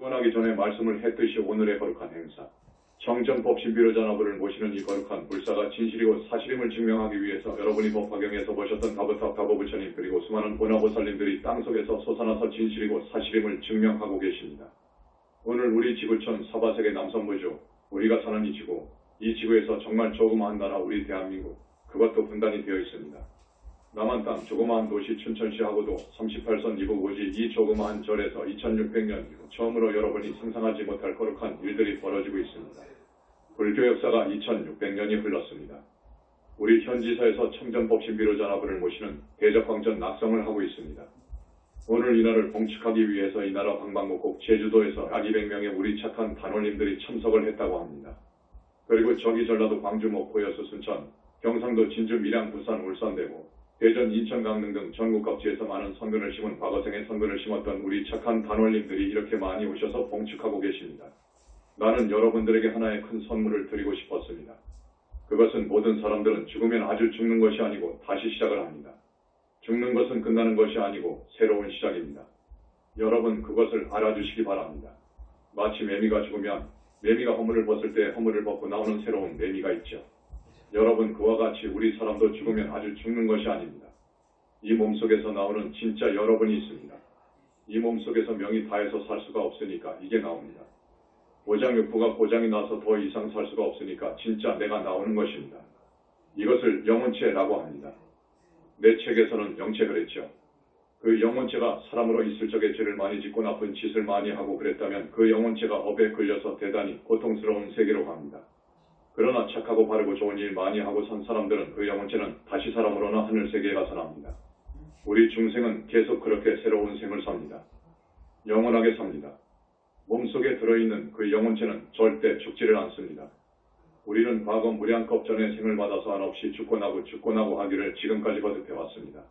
떠나기 전에 말씀을 했듯이 오늘의 거룩한 행사, 청정법 신비로자나부를 모시는 이 거룩한 불사가 진실이고 사실임을 증명하기 위해서 여러분이 법화경에서 보셨던 다부탑 다보부처님 그리고 수많은 보나보살님들이 땅속에서 솟아나서 진실이고 사실임을 증명하고 계십니다. 오늘 우리 지구촌 서바색의 남선부주, 우리가 사는 이 지구, 이 지구에서 정말 조그마한 나라 우리 대한민국, 그것도 분단이 되어 있습니다. 남한 땅 조그마한 도시 춘천시하고도 38선 이북 오지 이 조그마한 절에서 2600년 이후 처음으로 여러분이 상상하지 못할 거룩한 일들이 벌어지고 있습니다. 불교 역사가 2600년이 흘렀습니다. 우리 현지사에서 청정법 신비로자나부를 모시는 대적광전 낙성을 하고 있습니다. 오늘 이날을 봉축하기 위해서 이 나라 방방곡곡 제주도에서 약 200명의 우리 착한 단원님들이 참석을 했다고 합니다. 그리고 저기 전라도 광주 목포 여수 순천, 경상도 진주 밀양 부산 울산 대구, 대전 인천 강릉 등 전국 각지에서 많은 선근을 심은 과거생의 선근을 심었던 우리 착한 단원님들이 이렇게 많이 오셔서 봉축하고 계십니다. 나는 여러분들에게 하나의 큰 선물을 드리고 싶었습니다. 그것은 모든 사람들은 죽으면 아주 죽는 것이 아니고 다시 시작을 합니다. 죽는 것은 끝나는 것이 아니고 새로운 시작입니다. 여러분 그것을 알아주시기 바랍니다. 마치 매미가 죽으면 매미가 허물을 벗을 때 허물을 벗고 나오는 새로운 매미가 있죠. 여러분 그와 같이 우리 사람도 죽으면 아주 죽는 것이 아닙니다. 이 몸속에서 나오는 진짜 여러분이 있습니다. 이 몸속에서 명이 다해서 살 수가 없으니까 이게 나옵니다. 오장육부가 고장이 나서 더 이상 살 수가 없으니까 진짜 내가 나오는 것입니다. 이것을 영혼체라고 합니다. 내 책에서는 영체 그랬죠. 그 영혼체가 사람으로 있을 적에 죄를 많이 짓고 나쁜 짓을 많이 하고 그랬다면 그 영혼체가 업에 끌려서 대단히 고통스러운 세계로 갑니다. 그러나 착하고 바르고 좋은 일 많이 하고 산 사람들은 그 영혼체는 다시 사람으로나 하늘세계에 가서 납니다. 우리 중생은 계속 그렇게 새로운 생을 삽니다. 영원하게 삽니다. 몸속에 들어있는 그 영혼체는 절대 죽지를 않습니다. 우리는 과거 무량겁 전에 생을 받아서 한없이 죽고 나고 하기를 지금까지 거듭해왔습니다.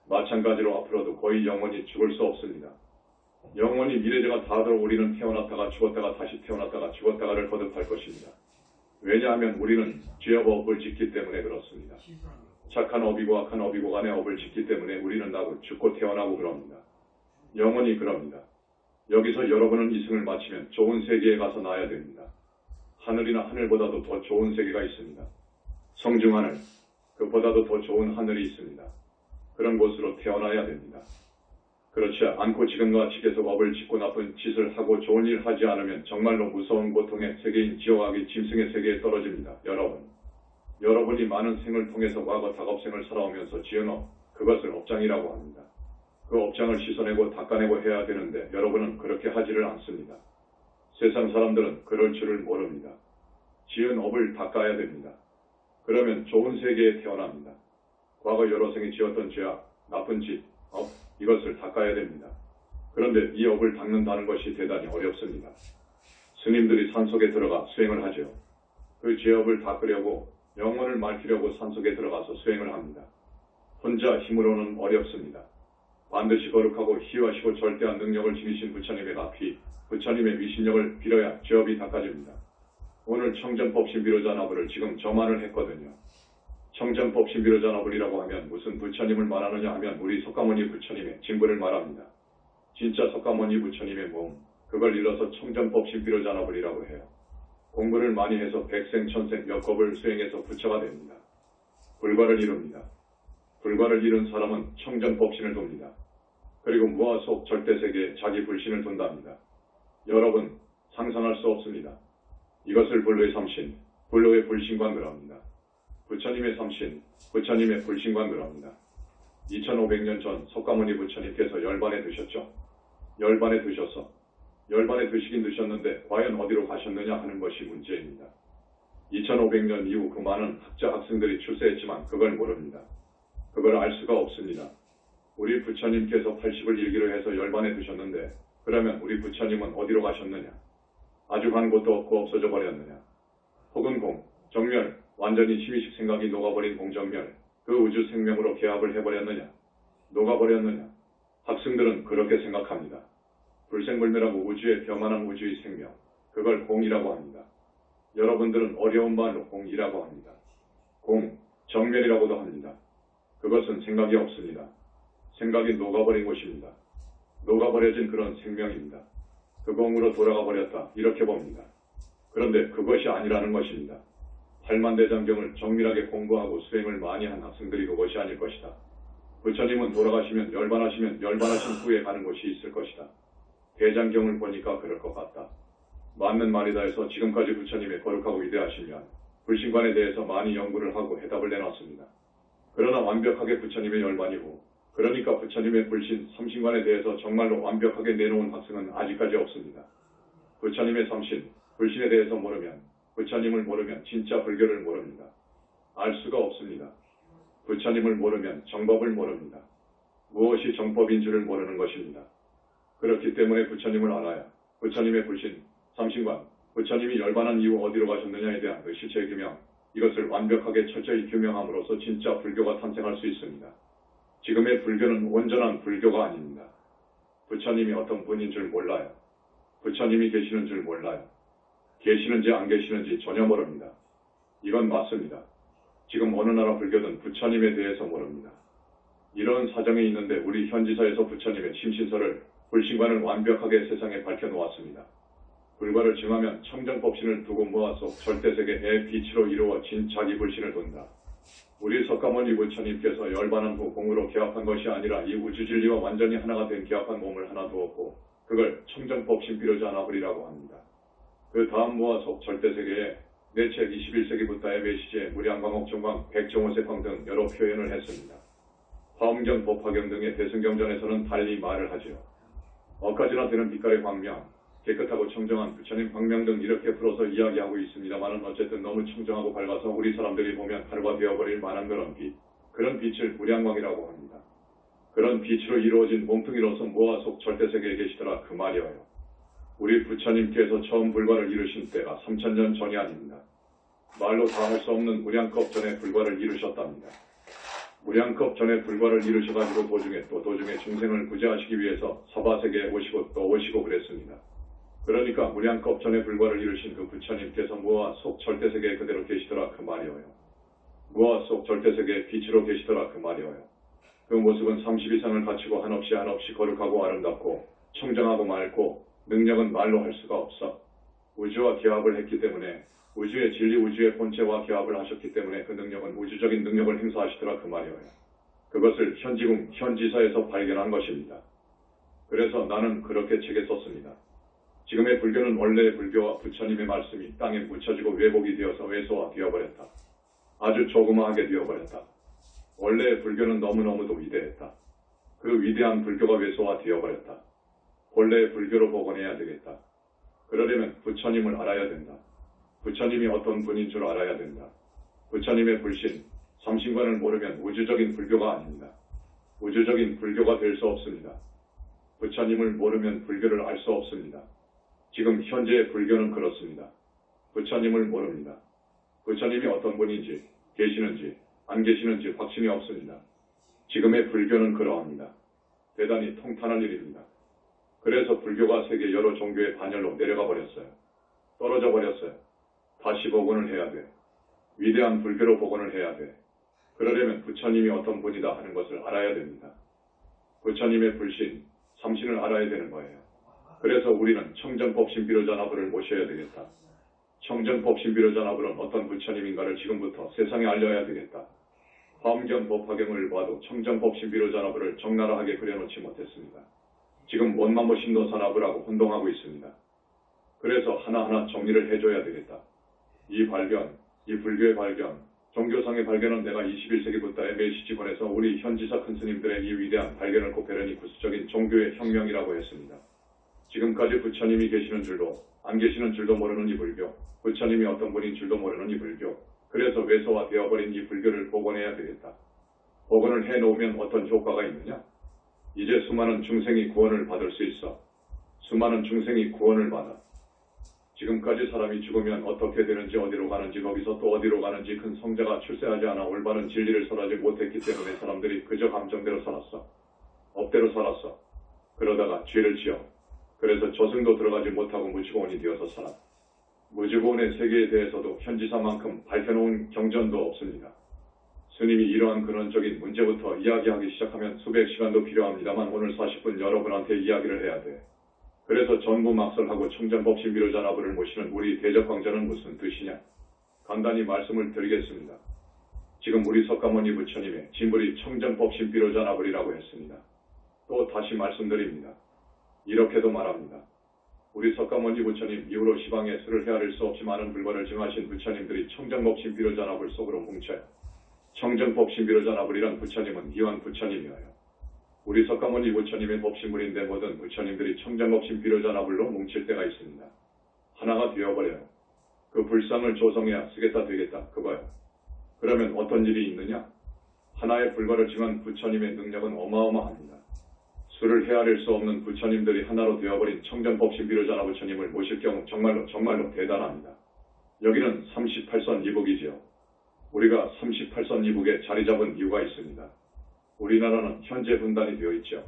마찬가지로 앞으로도 거의 영원히 죽을 수 없습니다. 영원히 미래제가 닿도록 우리는 태어났다가 죽었다가 다시 태어났다가 죽었다가를 거듭할 것입니다. 왜냐하면 우리는 죄업 업을 짓기 때문에 그렇습니다. 착한 업이고 악한 업이고 간의 업을 짓기 때문에 우리는 나고 죽고 태어나고 그럽니다. 영원히 그럽니다. 여기서 여러분은 이승을 마치면 좋은 세계에 가서 나야 됩니다. 하늘이나 하늘보다도 더 좋은 세계가 있습니다. 성중하늘, 그보다도 더 좋은 하늘이 있습니다. 그런 곳으로 태어나야 됩니다. 그렇지 않고 지금같이 계속 업을 짓고 나쁜 짓을 하고 좋은 일 하지 않으면 정말로 무서운 고통의 세계인 지옥악이 짐승의 세계에 떨어집니다. 여러분이 많은 생을 통해서 과거 닭업생을 살아오면서 지은 업, 그것을 업장이라고 합니다. 그 업장을 씻어내고 닦아내고 해야 되는데 여러분은 그렇게 하지를 않습니다. 세상 사람들은 그럴 줄을 모릅니다. 지은 업을 닦아야 됩니다. 그러면 좋은 세계에 태어납니다. 과거 여러 생에 지었던 죄악, 나쁜 짓, 업, 이것을 닦아야 됩니다. 그런데 이 업을 닦는다는 것이 대단히 어렵습니다. 스님들이 산속에 들어가 수행을 하죠. 그 죄업을 닦으려고 영혼을 맑히려고 산속에 들어가서 수행을 합니다. 혼자 힘으로는 어렵습니다. 반드시 거룩하고 희화시고 절대한 능력을 지니신 부처님의 가피, 부처님의 위신력을 빌어야 죄업이 닦아집니다. 오늘 청정법 신비로자나부를 지금 저만을 했거든요. 청정법 신비로자나불이라고 하면 무슨 부처님을 말하느냐 하면 우리 석가모니 부처님의 진부를 말합니다. 진짜 석가모니 부처님의 몸, 그걸 일러서 청정법 신비로자나불이라고 해요. 공부를 많이 해서 백생 천생 몇 겁을 수행해서 부처가 됩니다. 불과를 이룹니다. 불과를 이룬 사람은 청정법신을 돕니다. 그리고 무아속 절대세계에 자기 불신을 둔답니다. 여러분 상상할 수 없습니다. 이것을 불로의 삼신, 불로의 불신관 그럽니다. 부처님의 삼신, 부처님의 불신관 그럽니다. 2500년 전 석가모니 부처님께서 열반에 드셨죠. 열반에 드셔서 열반에 드시긴 드셨는데 과연 어디로 가셨느냐 하는 것이 문제입니다. 2500년 이후 그 많은 학자 학생들이 출세했지만 그걸 모릅니다. 그걸 알 수가 없습니다. 우리 부처님께서 80을 일기로 해서 열반에 드셨는데 그러면 우리 부처님은 어디로 가셨느냐? 아주 간 곳도 없고 없어져 버렸느냐? 혹은 공, 정멸, 완전히 심의식 생각이 녹아버린 공정멸, 그 우주 생명으로 개합을 해버렸느냐? 녹아버렸느냐? 학생들은 그렇게 생각합니다. 불생불멸하고 우주의 변만한 우주의 생명, 그걸 공이라고 합니다. 여러분들은 어려운 말로 공이라고 합니다. 공, 정멸이라고도 합니다. 그것은 생각이 없습니다. 생각이 녹아버린 곳입니다. 녹아버려진 그런 생명입니다. 그 공으로 돌아가 버렸다. 이렇게 봅니다. 그런데 그것이 아니라는 것입니다. 팔만대장경을 정밀하게 공부하고 수행을 많이 한 학생들이 그것이 아닐 것이다. 부처님은 돌아가시면 열반하신 후에 가는 곳이 있을 것이다. 대장경을 보니까 그럴 것 같다. 맞는 말이다 해서 지금까지 부처님의 거룩하고 위대하시면 불신관에 대해서 많이 연구를 하고 해답을 내놨습니다. 그러나 완벽하게 부처님의 열반이고 그러니까 부처님의 불신, 삼신관에 대해서 정말로 완벽하게 내놓은 학생은 아직까지 없습니다. 부처님의 삼신, 불신에 대해서 모르면 부처님을 모르면 진짜 불교를 모릅니다. 알 수가 없습니다. 부처님을 모르면 정법을 모릅니다. 무엇이 정법인 줄을 모르는 것입니다. 그렇기 때문에 부처님을 알아야 부처님의 불신, 삼신관, 부처님이 열반한 이후 어디로 가셨느냐에 대한 그 실체 규명, 이것을 완벽하게 철저히 규명함으로써 진짜 불교가 탄생할 수 있습니다. 지금의 불교는 온전한 불교가 아닙니다. 부처님이 어떤 분인 줄 몰라요. 부처님이 계시는 줄 몰라요. 계시는지 안 계시는지 전혀 모릅니다. 이건 맞습니다. 지금 어느 나라 불교든 부처님에 대해서 모릅니다. 이런 사정이 있는데 우리 현지사에서 부처님의 심신서를, 불신관을 완벽하게 세상에 밝혀놓았습니다. 불과를 증하면 청정법신을 두고 모아서 절대세계의 빛으로 이루어진 자기 불신을 돈다. 우리 석가모니 부처님께서 열반한 후 공으로 개합한 것이 아니라 이 우주진리와 완전히 하나가 된 개합한 몸을 하나 두었고 그걸 청정법신 비로자 나불이라고 합니다. 그 다음 모아서 절대세계에 내 책 21세기 부다의 메시지에 무량광옥 종광, 백종호세광 등 여러 표현을 했습니다. 화엄경, 법화경 등의 대승경전에서는 달리 말을 하지요. 억까지나 되는 빛깔의 광명, 깨끗하고 청정한 부처님 광명 등 이렇게 풀어서 이야기하고 있습니다만은 어쨌든 너무 청정하고 밝아서 우리 사람들이 보면 하루가 되어버릴 만한 그런 빛, 그런 빛을 무량광이라고 합니다. 그런 빛으로 이루어진 몸뚱이로서 무아속 절대세계에 계시더라 그 말이어요. 우리 부처님께서 처음 불과를 이루신 때가 3000년 전이 아닙니다. 말로 다 할 수 없는 무량겁 전에 불과를 이루셨답니다. 무량겁 전에 불과를 이루셔가지고 도중에 중생을 구제하시기 위해서 사바세계에 오시고 또 오시고 그랬습니다. 그러니까 무량겁 전에 불과를 이루신 그 부처님께서 무아 속 절대세계에 그대로 계시더라 그 말이어요. 무아 속 절대세계에 빛으로 계시더라 그 말이어요. 그 모습은 30이상을 갖추고 한없이 거룩하고 아름답고 청정하고 맑고 능력은 말로 할 수가 없어. 우주와 개합을 했기 때문에 우주의 진리, 우주의 본체와 개합을 하셨기 때문에 그 능력은 우주적인 능력을 행사하시더라 그 말이어요. 그것을 현지궁, 현지사에서 발견한 것입니다. 그래서 나는 그렇게 책에 썼습니다. 지금의 불교는 원래의 불교와 부처님의 말씀이 땅에 묻혀지고 왜곡이 되어서 왜소화되어버렸다. 아주 조그마하게 되어버렸다. 원래의 불교는 너무너무도 위대했다. 그 위대한 불교가 왜소화되어버렸다. 본래의 불교로 복원해야 되겠다. 그러려면 부처님을 알아야 된다. 부처님이 어떤 분인 줄 알아야 된다. 부처님의 불신, 삼신관을 모르면 우주적인 불교가 아닙니다. 우주적인 불교가 될 수 없습니다. 부처님을 모르면 불교를 알 수 없습니다. 지금 현재의 불교는 그렇습니다. 부처님을 모릅니다. 부처님이 어떤 분인지, 계시는지, 안 계시는지 확신이 없습니다. 지금의 불교는 그러합니다. 대단히 통탄할 일입니다. 그래서 불교가 세계 여러 종교의 반열로 내려가 버렸어요. 떨어져 버렸어요. 다시 복원을 해야 돼. 위대한 불교로 복원을 해야 돼. 그러려면 부처님이 어떤 분이다 하는 것을 알아야 됩니다. 부처님의 불신, 삼신을 알아야 되는 거예요. 그래서 우리는 청정법신비로자나불을 모셔야 되겠다. 청정법신비로자나불은 어떤 부처님인가를 지금부터 세상에 알려야 되겠다. 화엄경, 법화경을 봐도 청정법신비로자나불을 적나라하게 그려놓지 못했습니다. 지금 원만보신도사나불하고 혼동하고 있습니다. 그래서 하나하나 정리를 해줘야 되겠다. 이 발견, 이 불교의 발견, 종교상의 발견은 내가 21세기 부다의 메시지권에서 우리 현지사 큰 스님들의 이 위대한 발견을 고페르니 구스적인 종교의 혁명이라고 했습니다. 지금까지 부처님이 계시는 줄도 안 계시는 줄도 모르는 이 불교, 부처님이 어떤 분인 줄도 모르는 이 불교, 그래서 왜소화되어버린 이 불교를 복원해야 되겠다. 복원을 해놓으면 어떤 효과가 있느냐? 이제 수많은 중생이 구원을 받을 수 있어. 수많은 중생이 구원을 받아. 지금까지 사람이 죽으면 어떻게 되는지 어디로 가는지 거기서 또 어디로 가는지 큰 성자가 출세하지 않아 올바른 진리를 설하지 못했기 때문에 사람들이 그저 감정대로 살았어. 업대로 살았어. 그러다가 죄를 지어. 그래서 저승도 들어가지 못하고 무지고원이 되어서 살아. 무지고원의 세계에 대해서도 현지사만큼 밝혀놓은 경전도 없습니다. 스님이 이러한 근원적인 문제부터 이야기하기 시작하면 수백 시간도 필요합니다만 오늘 40분 여러분한테 이야기를 해야 돼. 그래서 전부 막설하고 청정법신비로자나불을 모시는 우리 대적광전은 무슨 뜻이냐? 간단히 말씀을 드리겠습니다. 지금 우리 석가모니 부처님의 진불이 청정법신비로자나불이라고 했습니다. 또 다시 말씀드립니다. 이렇게도 말합니다. 우리 석가모니 부처님 이후로 시방에 수를 헤아릴 수 없이 많은 불과를 증하신 부처님들이 청정법신비로자나불 속으로 뭉쳐요. 청정법신비로자나불이란 부처님은 이완 부처님이어요. 우리 석가모니 부처님의 법신물인데 모든 부처님들이 청정법신비로자나불로 뭉칠 때가 있습니다. 하나가 되어버려요. 그 불상을 조성해야 쓰겠다 되겠다 그거요. 그러면 어떤 일이 있느냐? 하나의 불과를 증한 부처님의 능력은 어마어마합니다. 수를 헤아릴 수 없는 부처님들이 하나로 되어버린 청정법신비로자나 부처님을 모실 경우 정말로 대단합니다. 여기는 38선 이북이지요. 우리가 38선 이북에 자리 잡은 이유가 있습니다. 우리나라는 현재 분단이 되어 있죠.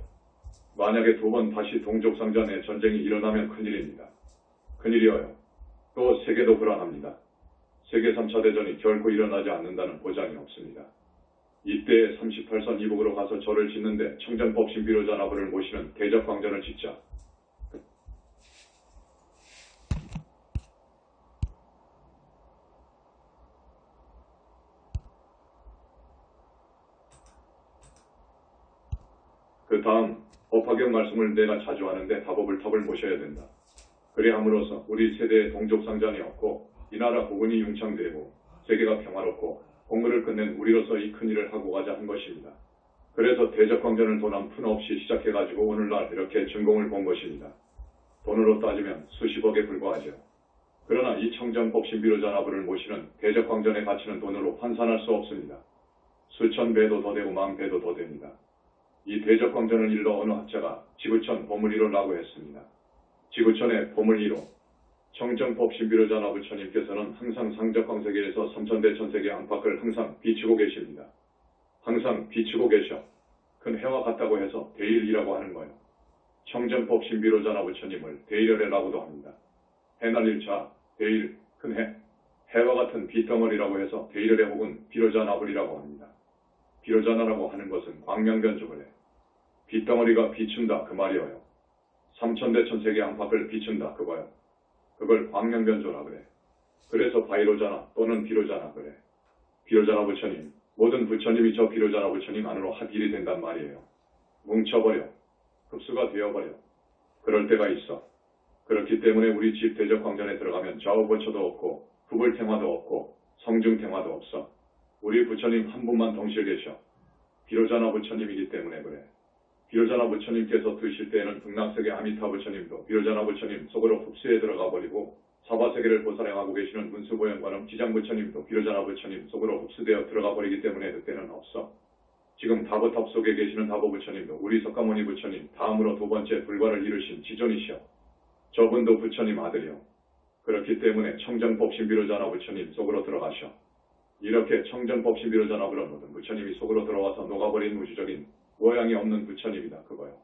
만약에 두 번 다시 동족상자 내 전쟁이 일어나면 큰일입니다. 큰일이어요. 또 세계도 불안합니다. 세계 3차 대전이 결코 일어나지 않는다는 보장이 없습니다. 이때에 38선 이북으로 가서 절을 짓는데 청정법신비로자나불을 모시는 대적광전을 짓자. 그 다음 법화경 말씀을 내가 자주 하는데 다법을 모셔야 된다. 그래 함으로써 우리 세대의 동족상잔이 없고 이 나라 국운이 융창되고 세계가 평화롭고 공부를 끝낸 우리로서 이 큰일을 하고 가자 한 것입니다. 그래서 대적광전을 돈 한 푼 없이 시작해가지고 오늘날 이렇게 준공을 본 것입니다. 돈으로 따지면 수십억에 불과하죠. 그러나 이 청정법신비로자나불을 모시는 대적광전의 가치는 돈으로 환산할 수 없습니다. 수천 배도 더 되고 만 배도 더 됩니다. 이 대적광전을 일러 어느 학자가 지구촌 보물이로라고 했습니다. 지구촌의 보물이로 청정법신비로자나 부처님께서는 항상 상적광세계에서 삼천대천세계 안팎을 항상 비추고 계십니다. 항상 비추고 계셔. 큰 해와 같다고 해서 대일이라고 하는 거예요. 청정법신비로자나 부처님을 대일열애라고도 합니다. 해날일자, 대일, 큰 해, 해와 같은 빗덩어리라고 해서 대일열애 혹은 비로자나불이라고 합니다. 비로자나라고 하는 것은 광명변조를 해. 빗덩어리가 비춘다 그 말이에요. 삼천대천세계 안팎을 비춘다 그거요. 그걸 광명변조라 그래. 그래서 바이로자나 또는 비로자나 그래. 비로자나 부처님, 모든 부처님이 저 비로자나 부처님 안으로 합일이 된단 말이에요. 뭉쳐버려. 흡수가 되어버려. 그럴 때가 있어. 그렇기 때문에 우리 집 대적광전에 들어가면 좌우보처도 없고 후불탱화도 없고 성중탱화도 없어. 우리 부처님 한 분만 동시에 계셔. 비로자나 부처님이기 때문에 그래. 비로자나 부처님께서 드실 때에는 극락세계 아미타 부처님도 비로자나 부처님 속으로 흡수해 들어가 버리고 사바세계를 보살행하고 계시는 문수보현관음 지장 부처님도 비로자나 부처님 속으로 흡수되어 들어가 버리기 때문에 그때는 없어. 지금 다보탑 속에 계시는 다보 부처님도 우리 석가모니 부처님 다음으로 두 번째 불과를 이루신 지존이시여. 저분도 부처님 아들이요. 그렇기 때문에 청정법신비로자나 부처님 속으로 들어가셔. 이렇게 청정법신비로자나불은 모든 부처님이 속으로 들어와서 녹아버린 우주적인 모양이 없는 부처님이다 그거요.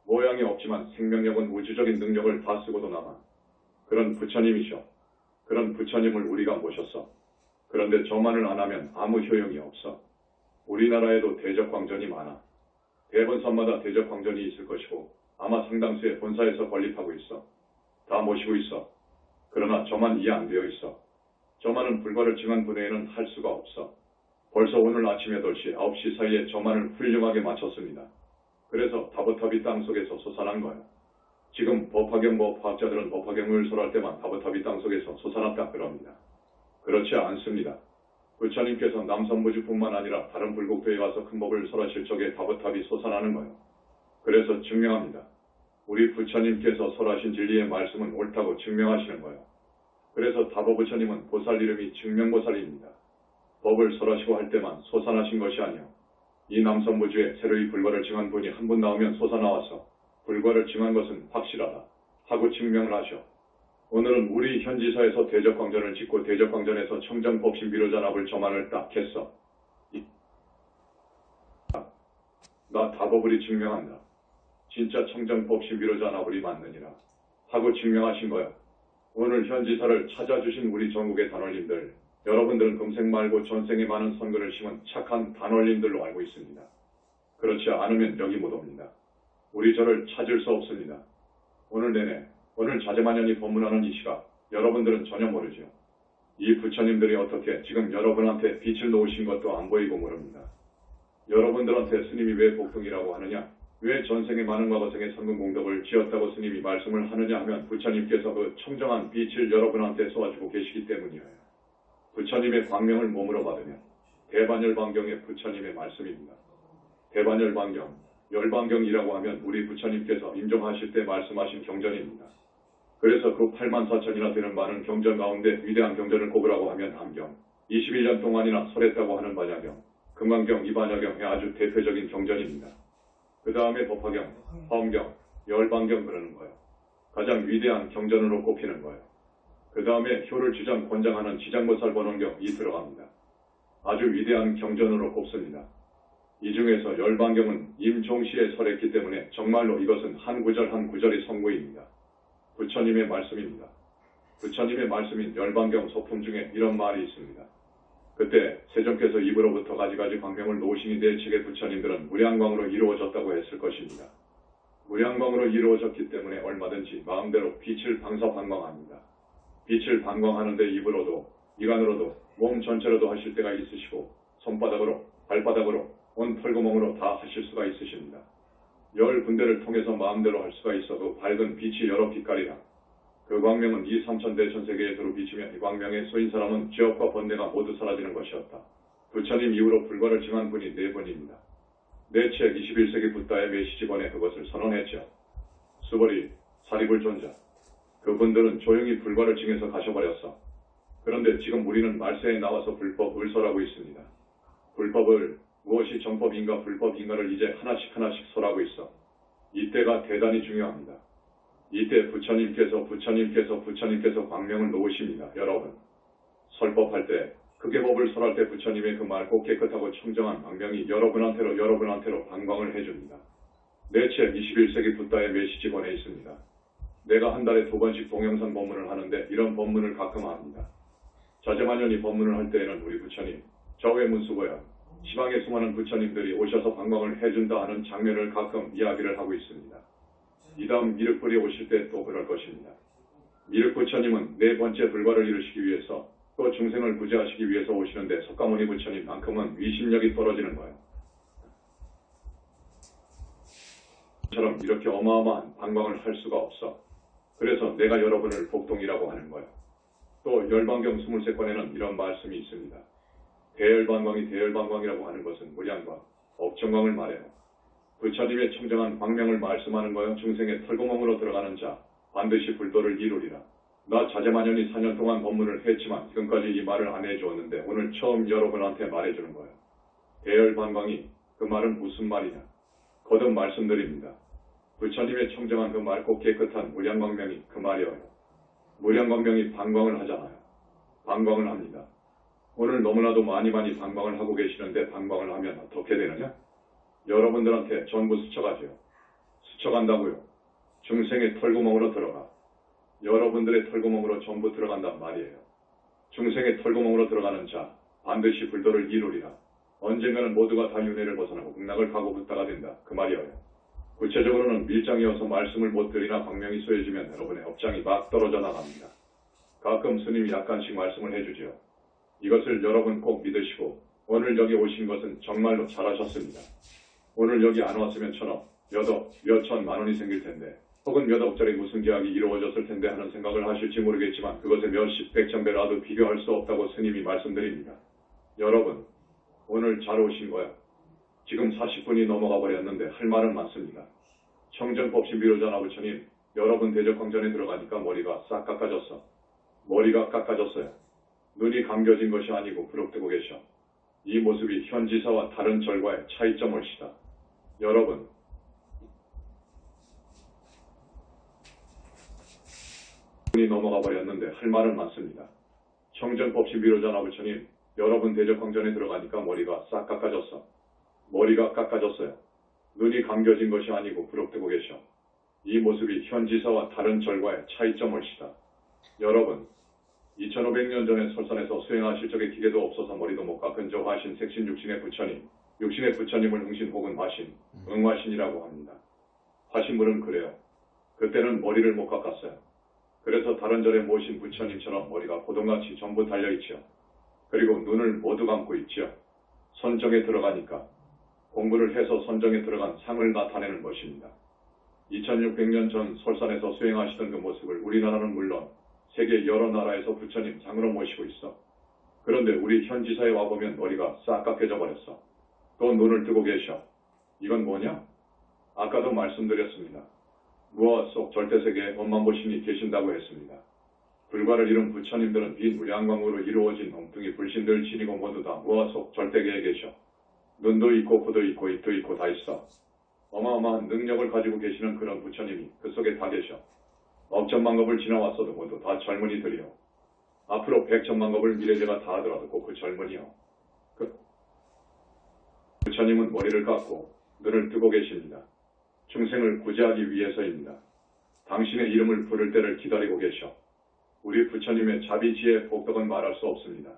모양이 없지만 생명력은 우주적인 능력을 다 쓰고도 남아. 그런 부처님이셔. 그런 부처님을 우리가 모셨어. 그런데 저만을 안 하면 아무 효용이 없어. 우리나라에도 대적광전이 많아. 대본선마다 대적광전이 있을 것이고 아마 상당수의 본사에서 건립하고 있어. 다 모시고 있어. 그러나 저만 이해 안 되어 있어. 저만은 불과를 증한 분야에는 할 수가 없어. 벌써 오늘 아침 8시, 9시 사이에 저만을 훌륭하게 마쳤습니다. 그래서 다보탑이 땅속에서 솟아난 거예요. 지금 법화경 법화학자들은 법화경을 설할 때만 다보탑이 땅속에서 솟아났다 그럽니다. 그렇지 않습니다. 부처님께서 남선부주뿐만 아니라 다른 불국토에 와서 큰 법을 설하실 적에 다보탑이 솟아나는 거예요. 그래서 증명합니다. 우리 부처님께서 설하신 진리의 말씀은 옳다고 증명하시는 거예요. 그래서 다보부처님은 보살 이름이 증명보살입니다. 법을 설하시고 할 때만 솟아나신 것이 아니요. 이 남선부주에 새로이 불과를 증한 분이 한 분 나오면 솟아나와서 불과를 증한 것은 확실하다 하고 증명을 하셔. 오늘은 우리 현지사에서 대적광전을 짓고 대적광전에서 청정법신비로자나불 저만을 딱 했어. 나 다법을이 증명한다. 진짜 청정법신비로자나불이 맞느니라 하고 증명하신 거야. 오늘 현지사를 찾아주신 우리 전국의 단원님들, 여러분들은 금생 말고 전생에 많은 선근을 심은 착한 단원님들로 알고 있습니다. 그렇지 않으면 여기 못 옵니다. 우리 절을 찾을 수 없습니다. 오늘 내내, 오늘 자제만연히 법문하는 이 시각, 여러분들은 전혀 모르죠. 이 부처님들이 어떻게 지금 여러분한테 빛을 놓으신 것도 안 보이고 모릅니다. 여러분들한테 스님이 왜 복등이라고 하느냐, 왜 전생에 많은 과거생의 성금 공덕을 지었다고 스님이 말씀을 하느냐 하면 부처님께서 그 청정한 빛을 여러분한테 쏘아주고 계시기 때문이에요. 부처님의 광명을 몸으로 받으면 대반열반경의 부처님의 말씀입니다. 대반열반경, 열반경이라고 하면 우리 부처님께서 임종하실 때 말씀하신 경전입니다. 그래서 그 84,000이나 되는 많은 경전 가운데 위대한 경전을 꼽으라고 하면 암경, 21년 동안이나 설했다고 하는 반야경, 금강경, 이반야경의 아주 대표적인 경전입니다. 그 다음에 법화경, 화엄경, 열반경 그러는 거예요. 가장 위대한 경전으로 꼽히는 거예요. 그 다음에 효를 지장 권장하는 지장보살 번원경이 들어갑니다. 아주 위대한 경전으로 꼽습니다. 이 중에서 열반경은 임종시에 설했기 때문에 정말로 이것은 한 구절 한 구절이 성구입니다. 부처님의 말씀입니다. 부처님의 말씀인 열반경 소품 중에 이런 말이 있습니다. 그때 세종께서 입으로부터 가지가지 광명을 놓으시니 내 측의 부처님들은 무량광으로 이루어졌다고 했을 것입니다. 무량광으로 이루어졌기 때문에 얼마든지 마음대로 빛을 방사방광합니다. 빛을 방광하는데 입으로도 이간으로도 몸 전체로도 하실 때가 있으시고 손바닥으로 발바닥으로 온 털구멍으로 다 하실 수가 있으십니다. 열 군데를 통해서 마음대로 할 수가 있어 그 밝은 빛이 여러 빛깔이라. 그 광명은 이 삼천대천세계에 두루 비치며 이 광명에 쏘인 사람은 죄업과 번뇌가 모두 사라지는 것이었다. 부처님 이후로 불과를 증한 분이 네 분입니다. 내 책 21세기 붓다의 메시지본에 그것을 선언했죠. 수보리, 사리불 존자. 그분들은 조용히 불과를 증해서 가셔버렸어. 그런데 지금 우리는 말세에 나와서 불법을 설하고 있습니다. 불법을 무엇이 정법인가 불법인가를 이제 하나씩 설하고 있어. 이때가 대단히 중요합니다. 이때 부처님께서 광명을 놓으십니다. 여러분. 설법할 때, 극계법을 설할 때 부처님의 그 맑고 깨끗하고 청정한 광명이 여러분한테로 방광을 해줍니다. 내 책 21세기 붓다의 메시지본에 있습니다. 내가 한 달에 2번씩 동영상 법문을 하는데 이런 법문을 가끔 합니다. 자제만연히 법문을 할 때에는 우리 부처님, 저외 문수고야, 시방의 수많은 부처님들이 오셔서 방광을 해준다 하는 장면을 가끔 이야기를 하고 있습니다. 이 다음 미륵불이 오실 때 또 그럴 것입니다. 미륵부처님은 네 번째 불과를 이루시기 위해서 또 중생을 구제하시기 위해서 오시는데 석가모니 부처님만큼은 위신력이 떨어지는 거예요. 처럼 이렇게 어마어마한 방광을 할 수가 없어. 그래서 내가 여러분을 복동이라고 하는 거예요. 또 열반경 23권에는 이런 말씀이 있습니다. 대열반광이라고 하는 것은 무량광, 업정광을 말해요. 부처님의 청정한 광명을 말씀하는 거요. 중생의 털구멍으로 들어가는 자 반드시 불도를 이루리라. 나 자제만연히 4년 동안 법문을 했지만 지금까지 이 말을 안 해주었는데 오늘 처음 여러분한테 말해주는 거예요. 대열반광이 그 말은 무슨 말이냐. 거듭 말씀드립니다. 부처님의 청정한 그 맑고 깨끗한 무량광명이 그 말이에요. 무량광명이 방광을 하잖아요. 방광을 합니다. 오늘 너무나도 많이 방광을 하고 계시는데 방광을 하면 어떻게 되느냐? 여러분들한테 전부 스쳐가죠. 스쳐간다고요. 중생의 털구멍으로 들어가. 여러분들의 털구멍으로 전부 들어간단 말이에요. 중생의 털구멍으로 들어가는 자 반드시 불도를 이루리라. 언젠가는 모두가 다 윤회를 벗어나고 극락을 가고 붓다가 된다. 그 말이에요. 구체적으로는 밀장이어서 말씀을 못 드리나 광명이 쏘여지면 여러분의 업장이 막 떨어져 나갑니다. 가끔 스님이 약간씩 말씀을 해주죠. 이것을 여러분 꼭 믿으시고 오늘 여기 오신 것은 정말로 잘하셨습니다. 오늘 여기 안 왔으면 천억, 몇억, 몇천만 원이 생길 텐데 혹은 몇 억짜리 무슨 계약이 이루어졌을 텐데 하는 생각을 하실지 모르겠지만 그것에 몇십 백천배라도 비교할 수 없다고 스님이 말씀드립니다. 여러분, 오늘 잘 오신 거야. 지금 40분이 넘어가 버렸는데 할 말은 많습니다. 청정법 신비로자 부처님, 여러분 대적광전에 들어가니까 머리가 싹 깎아졌어. 머리가 깎아졌어요. 눈이 감겨진 것이 아니고 부릅뜨고 계셔. 이 모습이 현지사와 다른 절과의 차이점을 시다. 여러분, 분이 넘어가 버렸는데 할 말은 많습니다. 청정법 신비로자 부처님, 여러분 대적광전에 들어가니까 머리가 싹 깎아졌어. 머리가 깎아졌어요. 눈이 감겨진 것이 아니고 부릅뜨고 계셔. 이 모습이 현지사와 다른 절과의 차이점을 시다. 여러분, 2500년 전에 설산에서 수행하실 적에 기계도 없어서 머리도 못 깎은 저 화신 색신 육신의 부처님, 육신의 부처님을 응신 혹은 화신, 응화신이라고 합니다. 화신물은 그래요. 그때는 머리를 못 깎았어요. 그래서 다른 절에 모신 부처님처럼 머리가 고동같이 전부 달려있지요. 그리고 눈을 모두 감고 있지요. 선정에 들어가니까 공부를 해서 선정에 들어간 상을 나타내는 것입니다. 2600년 전 설산에서 수행하시던 그 모습을 우리나라는 물론 세계 여러 나라에서 부처님 상으로 모시고 있어. 그런데 우리 현지사에 와보면 머리가 싹 깎여져 버렸어. 또 눈을 뜨고 계셔. 이건 뭐냐? 아까도 말씀드렸습니다. 무아 속 절대세계에 원만보신이 계신다고 했습니다. 불과를 이룬 부처님들은 비무량광으로 이루어진 엉뚱이 불신들 지니고 모두 다 무아 속 절대계에 계셔. 눈도 있고 코도 있고 입도 있고 다 있어. 어마어마한 능력을 가지고 계시는 그런 부처님이 그 속에 다 계셔. 억천만 겁을 지나왔어도 모두 다 젊은이들이요. 앞으로 백천만 겁을 미래제가 다 하더라도 꼭 그 젊은이요. 부처님은 머리를 깎고 눈을 뜨고 계십니다. 중생을 구제하기 위해서입니다. 당신의 이름을 부를 때를 기다리고 계셔. 우리 부처님의 자비지혜 복덕은 말할 수 없습니다.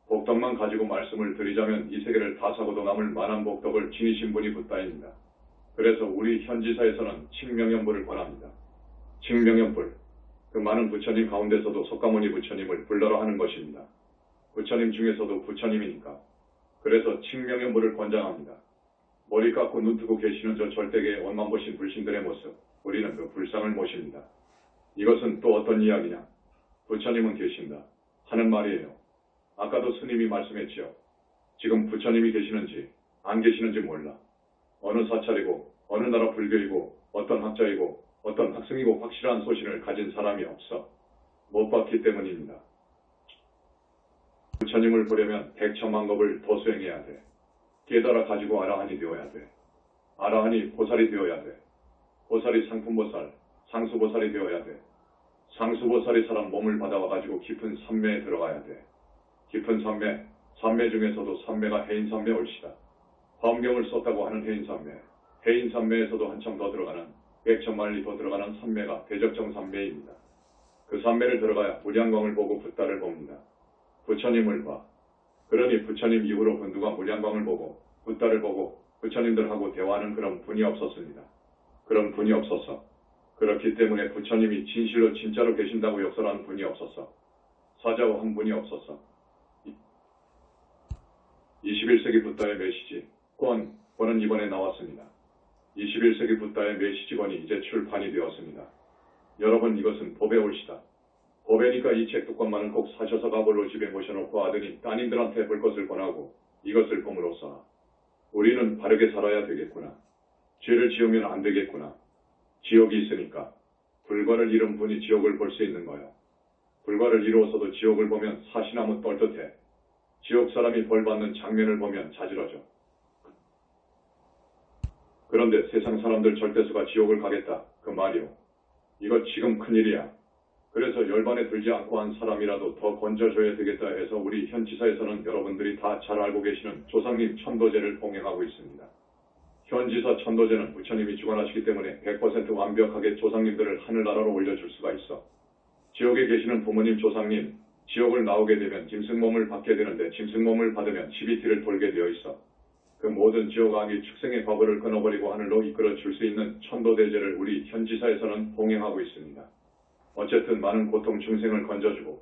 복덕만 가지고 말씀을 드리자면 이 세계를 다 사고도 남을 만한 복덕을 지니신 분이 붓다입니다. 그래서 우리 현지사에서는 칭명연불을 권합니다. 칭명연불, 그 많은 부처님 가운데서도 석가모니 부처님을 불러라 하는 것입니다. 부처님 중에서도 부처님이니까. 그래서 칭명연불을 권장합니다. 머리 깎고 눈 뜨고 계시는 저 절대계의 원만보신 불신들의 모습, 우리는 그 불상을 모십니다. 이것은 또 어떤 이야기냐? 부처님은 계신다 하는 말이에요. 아까도 스님이 말씀했지요. 지금 부처님이 계시는지 안 계시는지 몰라. 어느 사찰이고 어느 나라 불교이고 어떤 학자이고 어떤 학생이고 확실한 소신을 가진 사람이 없어. 못 봤기 때문입니다. 부처님을 보려면 백천만 겁을 더 수행해야 돼. 깨달아 가지고 아라한이 되어야 돼. 아라한이 보살이 되어야 돼. 보살이 상품보살, 상수보살이 되어야 돼. 상수보살이 사람 몸을 받아와가지고 깊은 삼매에 들어가야 돼. 깊은 삼매, 삼매 중에서도 삼매가 해인삼매 올시다. 화엄경을 썼다고 하는 해인삼매, 해인삼매에서도 한참 더 들어가는 백천만리 더 들어가는 삼매가 대적정삼매입니다. 그 삼매를 들어가야 무량광을 보고 붓다를 봅니다. 부처님을 봐. 그러니 부처님 이후로 그 누가 무량광을 보고 붓다를 보고 부처님들하고 대화하는 그런 분이 없었습니다. 그런 분이 없었어. 그렇기 때문에 부처님이 진실로 진짜로 계신다고 역설하는 분이 없었어. 사자와 한 분이 없었어. 21세기 붓다의 메시지 권은 이번에 나왔습니다. 21세기 붓다의 메시지권이 이제 출판이 되었습니다. 여러분, 이것은 법의 올시다. 법에니까 이 책 두 권만은 꼭 사셔서 가볼로 집에 모셔놓고 아드님 따님들한테 볼 것을 권하고 이것을 봄으로써 우리는 바르게 살아야 되겠구나. 죄를 지으면 안 되겠구나. 지옥이 있으니까 불과를 이룬 분이 지옥을 볼 수 있는 거예요. 불과를 이루어서도 지옥을 보면 사시나무 떨듯해. 지옥 사람이 벌받는 장면을 보면 자지러져. 그런데 세상 사람들 절대수가 지옥을 가겠다. 그 말이요. 이거 지금 큰일이야. 그래서 열반에 들지 않고 한 사람이라도 더 건져줘야 되겠다 해서 우리 현지사에서는 여러분들이 다 잘 알고 계시는 조상님 천도제를 봉행하고 있습니다. 현지사 천도제는 부처님이 주관하시기 때문에 100% 완벽하게 조상님들을 하늘나라로 올려줄 수가 있어. 지옥에 계시는 부모님 조상님, 지옥을 나오게 되면 짐승몸을 받게 되는데 짐승몸을 받으면 12티를 돌게 되어 있어. 그 모든 지옥 악의 축생의 과거를 끊어버리고 하늘로 이끌어 줄 수 있는 천도대제를 우리 현지사에서는 봉행하고 있습니다. 어쨌든 많은 고통 중생을 건져주고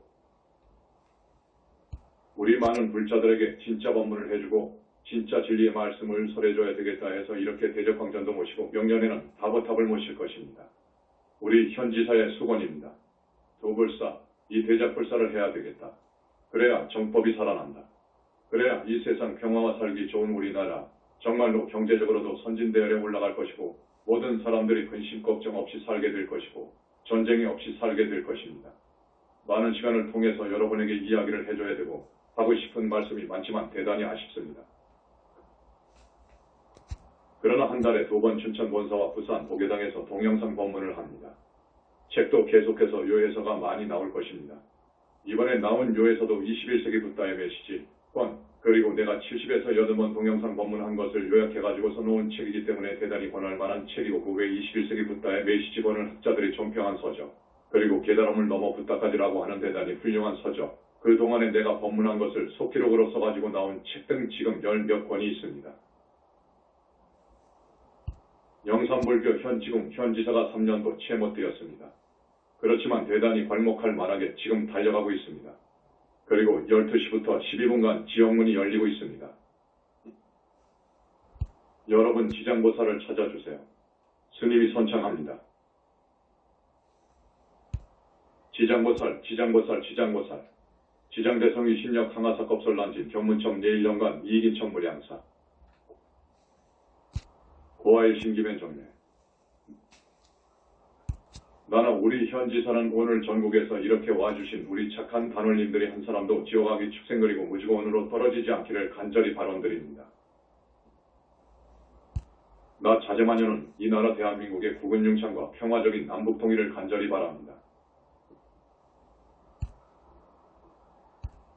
우리 많은 불자들에게 진짜 법문을 해주고 진짜 진리의 말씀을 설해줘야 되겠다 해서 이렇게 대적광전도 모시고 명년에는 다보탑을 모실 것입니다. 우리 현지사의 수건입니다. 도불사, 이 대작불사를 해야 되겠다. 그래야 정법이 살아난다. 그래야 이 세상 평화와 살기 좋은 우리나라 정말로 경제적으로도 선진대열에 올라갈 것이고 모든 사람들이 근심 걱정 없이 살게 될 것이고 전쟁이 없이 살게 될 것입니다. 많은 시간을 통해서 여러분에게 이야기를 해줘야 되고 하고 싶은 말씀이 많지만 대단히 아쉽습니다. 그러나 한 달에 2번 춘천 본사와 부산 보계당에서 동영상 법문을 합니다. 책도 계속해서 요해서가 많이 나올 것입니다. 이번에 나온 요해서도 21세기 붓다의 메시지 그리고 내가 70에서 8번 동영상 법문한 것을 요약해가지고서 놓은 책이기 때문에 대단히 권할 만한 책이고 그 외 21세기 붓다의 메시지권을 학자들이 존평한 서적 그리고 깨달음을 넘어 붓다까지라고 하는 대단히 훌륭한 서적 그동안에 내가 법문한 것을 속기록으로 써가지고 나온 책 등 지금 10몇 권이 있습니다. 영산불교 현지궁 현지사가 3년도 채 못 되었습니다. 그렇지만 대단히 괄목할 만하게 지금 달려가고 있습니다. 그리고 12시부터 12분간 지역문이 열리고 있습니다. 여러분 지장보살을 찾아주세요. 스님이 선창합니다. 지장보살, 지장보살, 지장보살. 지장대성이 신력 항하사겁설란진 견문첨 내일연간 이익인천 무량사. 고아의 신기면 정례. 나는 우리 현지사는 오늘 전국에서 이렇게 와주신 우리 착한 단원님들이 한 사람도 지옥악이 축생 그리고 무지고원으로 떨어지지 않기를 간절히 발언드립니다. 나 자제마녀는 이 나라 대한민국의 국은융창과 평화적인 남북통일을 간절히 바랍니다.